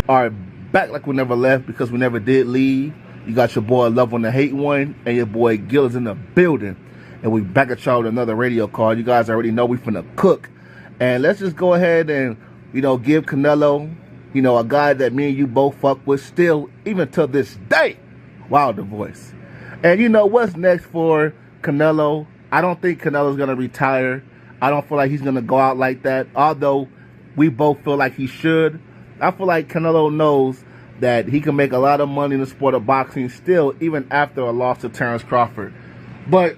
are back like we never left because we never did leave. You got your boy Love on the Hate One, and your boy Gil is in the building. And we back at y'all with another radio call. You guys already know we finna cook. And let's just go ahead and, give Canelo, a guy that me and you both fuck with still, even to this day. Wow, the voice. And what's next for Canelo? I don't think Canelo's gonna retire. I don't feel like he's gonna go out like that, although we both feel like he should. I feel like Canelo knows that he can make a lot of money in the sport of boxing still, even after a loss to Terrence Crawford. But,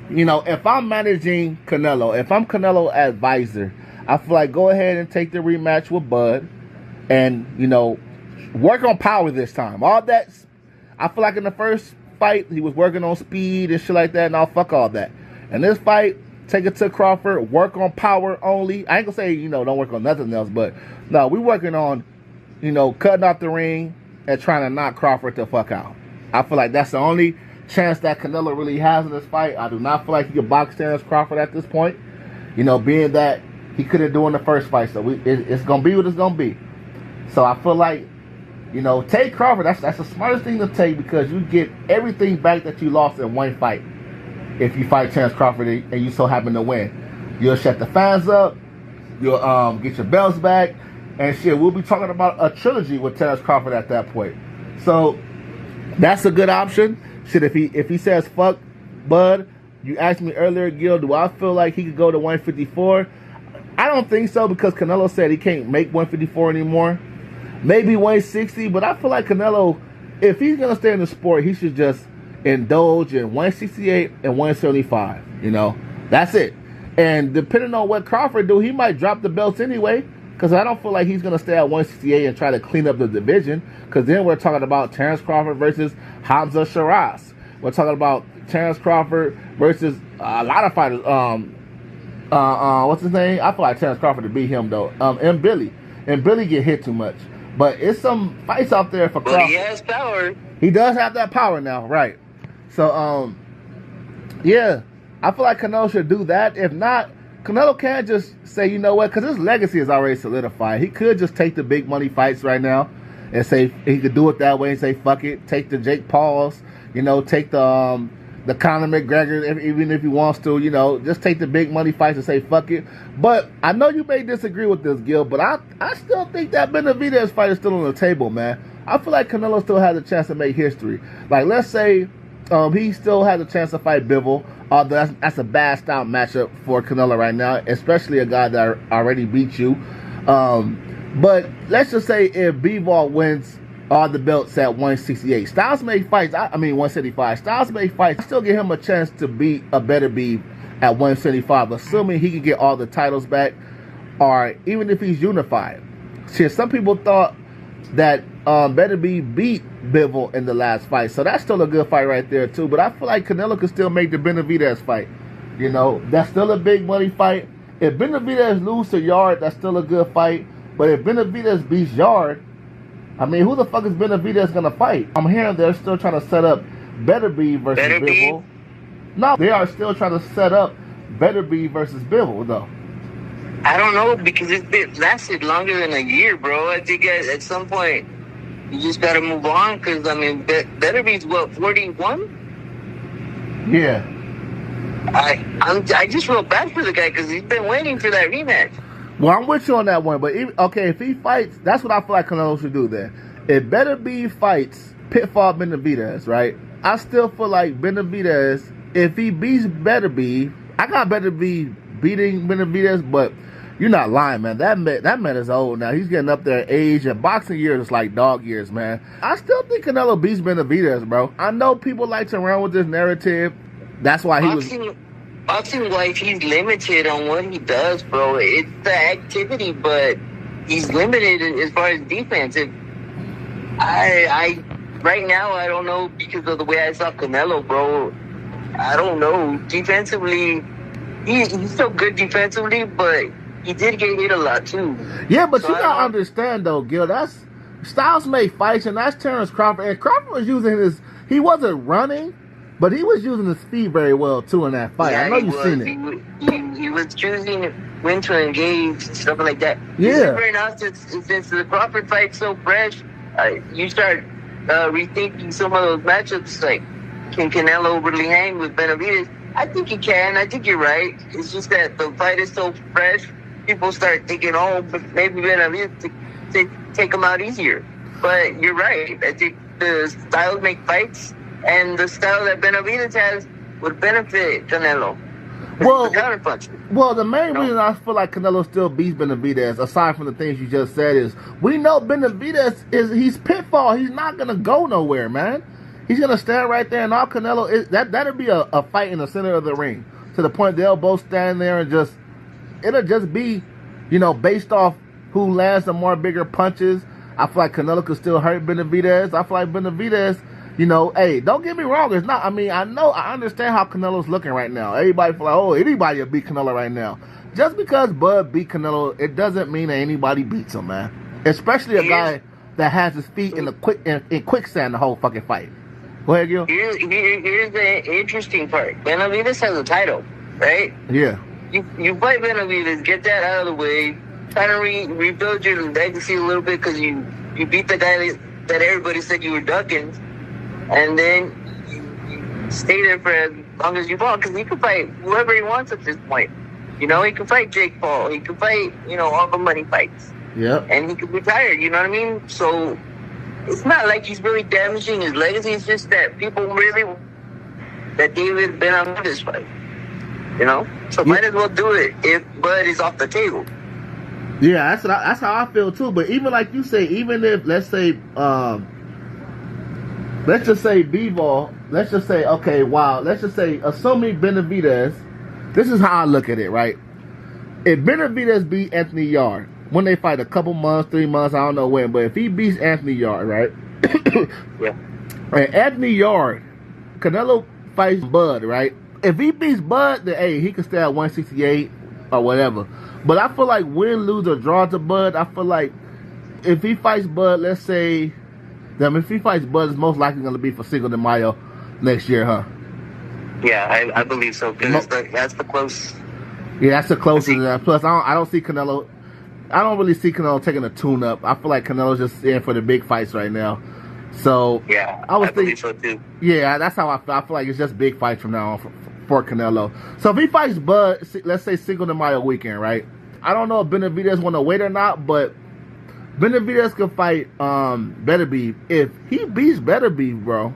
if I'm managing Canelo, if I'm Canelo advisor, I feel like go ahead and take the rematch with Bud and, work on power this time. All that, I feel like in the first fight, he was working on speed and shit like that, and I'll fuck all that. And this fight, take it to Crawford, work on power only. I ain't gonna say, don't work on nothing else, but no, we working on, cutting off the ring and trying to knock Crawford the fuck out. I feel like that's the only chance that Canelo really has in this fight. I do not feel like he can box Terrence Crawford at this point, being that he couldn't do in the first fight. So it's gonna be what it's gonna be. So I feel like, take Crawford. That's the smartest thing to take because you get everything back that you lost in one fight. If you fight Terrence Crawford and you so happen to win, you'll shut the fans up. You'll get your belts back, and shit. We'll be talking about a trilogy with Terrence Crawford at that point. So that's a good option. Shit, if he says fuck Bud, you asked me earlier, Gil, do I feel like he could go to 154? I don't think so because Canelo said he can't make 154 anymore. Maybe 160, but I feel like Canelo, if he's gonna stay in the sport, he should just indulge in 168 and 175. That's it. And depending on what Crawford do, he might drop the belts anyway. Because I don't feel like he's going to stay at 168 and try to clean up the division. Because then we're talking about Terrence Crawford versus Hamza Shiraz. We're talking about Terrence Crawford versus a lot of fighters. What's his name? I feel like Terrence Crawford to beat him though. And Billy. And Billy get hit too much. But it's some fights out there for Crawford. But he has power. He does have that power now, right? So, yeah. I feel like Canelo should do that. If not, Canelo can't just say, you know what, because his legacy is already solidified. He could just take the big money fights right now and say he could do it that way and say, fuck it. Take the Jake Pauls, take the Conor McGregor, even if he wants to, just take the big money fights and say, fuck it. But I know you may disagree with this, Gil, but I still think that Benavidez fight is still on the table, man. I feel like Canelo still has a chance to make history. Like, let's say he still has a chance to fight Bivol. Although that's a bad style matchup for Canelo right now, especially a guy that already beat you. But let's just say if Bivol wins all the belts at 168, Styles may fight. 175. Styles may fight. Still give him a chance to beat a better Beef at 175, assuming he can get all the titles back, or even if he's unified. See, some people thought that Better beat Bivol in the last fight. So that's still a good fight right there, too. But I feel like Canelo could still make the Benavidez fight. That's still a big money fight. If Benavidez loses to Yard, that's still a good fight. But if Benavidez beats Yard, who the fuck is Benavidez going to fight? I'm hearing they're still trying to set up Better versus Bivol. No, they are still trying to set up Better versus Bivol, though. I don't know, because it lasted longer than a year, bro. I think at some point you just got to move on, because, Betterbee's what, 41? Yeah. I just feel bad for the guy, because he's been waiting for that rematch. Well, I'm with you on that one, but if he fights, that's what I feel like Canelo should do then. If Beterbiev fights Pitfall Benavidez, right, I still feel like Benavidez, if he beats Beterbiev, I got Beterbiev beating Benavidez, but you're not lying, man. That man is old now. He's getting up there in age, and boxing years is like dog years, man. I still think Canelo beats Benavidez, bro. I know people like to run with this narrative. That's why Boxing-wise, he's limited on what he does, bro. It's the activity, but he's limited as far as defense. Right now, I don't know, because of the way I saw Canelo, bro. I don't know. Defensively, he's so good defensively, but he did get hit a lot, too. Yeah, but you gotta understand, though, Gil, that's Styles made fights, and that's Terrence Crawford. And Crawford was using he wasn't running, but he was using his speed very well, too, in that fight. Yeah, I know you've seen it. He was choosing when to engage and stuff like that. Yeah. Right now, since the Crawford fight's so fresh, you start rethinking some of those matchups. Like, can Canelo really hang with Benavidez? I think he can. I think you're right. It's just that the fight is so fresh. People start thinking, oh, but maybe Benavidez take him out easier. But you're right. I think the styles make fights, and the style that Benavidez has would benefit Canelo. Well, counterpuncher. Well, the main reason I feel like Canelo still beats Benavidez, aside from the things you just said, is we know Benavidez he's pitfall. He's not gonna go nowhere, man. He's gonna stand right there, and all Canelo is that'll be a fight in the center of the ring, to the point they'll both stand there and it'll just be, based off who lands the more bigger punches. I feel like Canelo could still hurt Benavidez. I feel like Benavidez, hey, don't get me wrong. It's not. I understand how Canelo's looking right now. Everybody feel like, oh, anybody will beat Canelo right now. Just because Bud beat Canelo, it doesn't mean that anybody beats him, man. Especially a guy that has his feet in quicksand the whole fucking fight. Go ahead, Gil. Here's the interesting part. Benavidez has a title, right? Yeah. You fight Benavidez, get that out of the way, try to rebuild your legacy a little bit because you beat the guy that everybody said you were ducking, and then you stay there for as long as you want, because he can fight whoever he wants at this point. He can fight Jake Paul. He can fight, all the money fights. Yeah. And he could retire, you know what I mean? So it's not like he's really damaging his legacy. It's just that people really that David been on this fight. So might as well do it if Bud is off the table. Yeah, that's how I feel too. But even like you say, even if let's just say Bivol, let's just say assuming Benavidez, this is how I look at it, right? If Benavidez beat Anthony Yarde when they fight a couple months, 3 months, I don't know when, but if he beats Anthony Yarde, right? Yeah. And Anthony Yarde, Canelo fights Bud, right? If he beats Bud, then hey, he can stay at 168 or whatever. But I feel like win, lose, or draw to Bud, I feel like if he fights Bud, let's say, if he fights Bud, it's most likely going to be for Cinco de Mayo next year, huh? Yeah, I believe so. Because that's the close. Yeah, that's the closest. Plus, I don't see Canelo. I don't really see Canelo taking a tune-up. I feel like Canelo's just in for the big fights right now. So yeah, I believe so too. Yeah, that's how I feel. I feel like it's just big fights from now on for Canelo. So if he fights Bud, let's say Cinco de Mayo weekend, right? I don't know if Benavidez want to wait or not, but Benavidez can fight Beterbiev. If he beats Beterbiev, bro,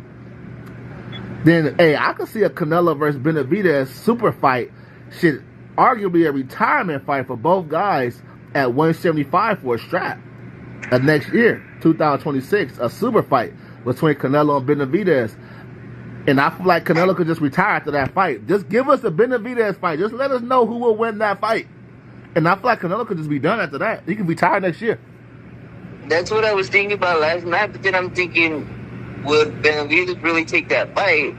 then hey, I could see a Canelo versus Benavidez super fight. Shit, arguably a retirement fight for both guys at 175 for a strap. Next year, 2026, a super fight between Canelo and Benavidez. And I feel like Canelo could just retire after that fight. Just give us a Benavidez fight. Just let us know who will win that fight. And I feel like Canelo could just be done after that. He can retire next year. That's what I was thinking about last night, but then I'm thinking, would Benavidez really take that fight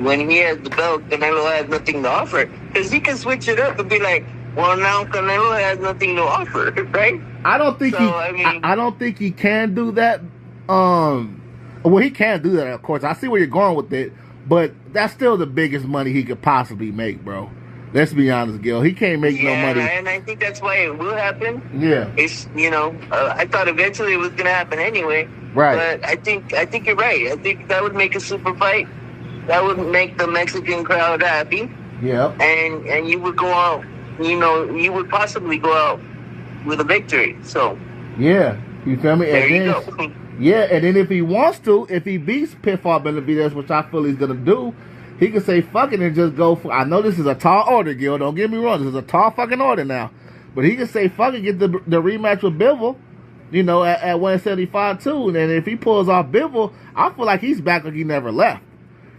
when he has the belt? Canelo has nothing to offer. Because he can switch it up and be like, well, now Canelo has nothing to offer, right? I don't think I don't think he can do that. Well, he can do that, of course. I see where you're going with it, but that's still the biggest money he could possibly make, bro. Let's be honest, Gil. He can't make no money. And I think that's why it will happen. Yeah. It's I thought eventually it was gonna happen anyway. Right. But I think you're right. I think that would make a super fight. That would make the Mexican crowd happy. Yeah. And you would go out. You would possibly go out with a victory. So. Yeah. You feel me? There you go. Yeah, and then if he wants to, if he beats Pitfall Benavidez, which I feel he's going to do, he can say fuck it and just go for... I know this is a tall order, Gil. Don't get me wrong. This is a tall fucking order now. But he can say fuck it, get the rematch with Bivol, at 175 too. And then if he pulls off Bivol, I feel like he's back like he never left.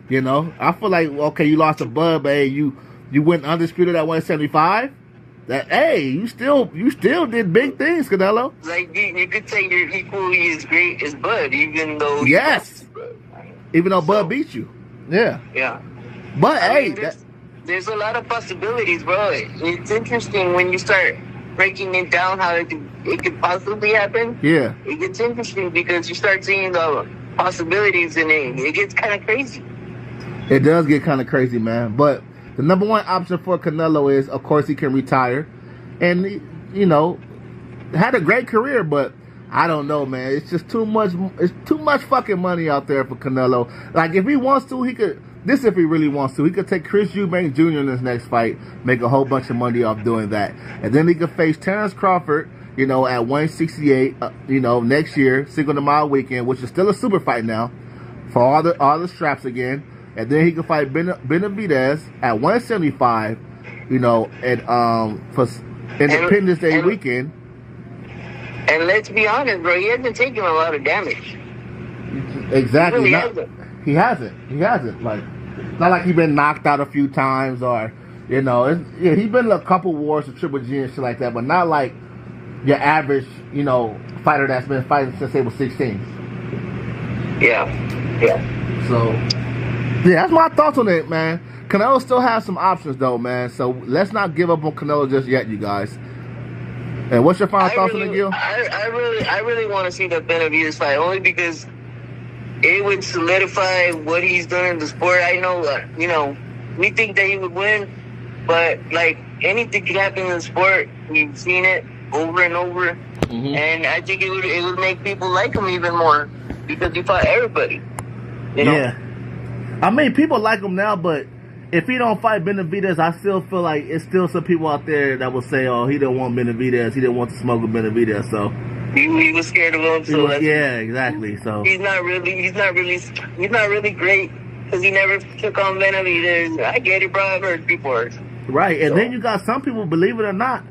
I feel like, okay, you lost to Bud, but hey, you went undisputed at 175. That hey, you still did big things, Canelo. Like you could say you're equally as great as Bud, even though Bud beat you. Yeah. Yeah. But there's a lot of possibilities, bro. It's interesting when you start breaking it down how it could possibly happen. Yeah. It gets interesting because you start seeing the possibilities and it gets kind of crazy. It does get kind of crazy, man. But the number one option for Canelo is, of course, he can retire. and you know, had a great career, but I don't know, man. It's just too much. It's too much fucking money out there for Canelo. Like, if he wants to, he could. This, if he really wants to, he could take Chris Eubank Jr. in his next fight, make a whole bunch of money off doing that, and then he could face Terrence Crawford, you know, at 168, you know, next year, Cinco de Mayo weekend, which is still a super fight now, for all the straps again, and then he could fight Benavidez at 175, you know, and for Independence Day weekend. And let's be honest, bro, he hasn't taken a lot of damage. Exactly. He really hasn't. He hasn't. Like, not like he's been knocked out a few times, or, you know, he's been in a couple wars with Triple G and shit like that, but not like your average, you know, fighter that's been fighting since they was 16. Yeah. So, yeah, that's my thoughts on it, man. Canelo still has some options, though, man. So let's not give up on Canelo just yet, you guys. And what's your final thoughts on it, Gil? I really want to see the Benavidez fight, only because it would solidify what he's done in the sport. I know, you know, we think that he would win, but like anything can happen in the sport. We've seen it over and over, and I think it would make people like him even more because he fought everybody. You know? Yeah, I mean, people like him now, but if he don't fight Benavidez, I still feel like it's still some people out there that will say, "Oh, he didn't want Benavidez. He didn't want to smoke with Benavidez." So he was scared of him. So yeah, exactly. So he's not really great because he never took on Benavidez. I get it, bro. I've heard before. Right, and then you got some people, believe it or not,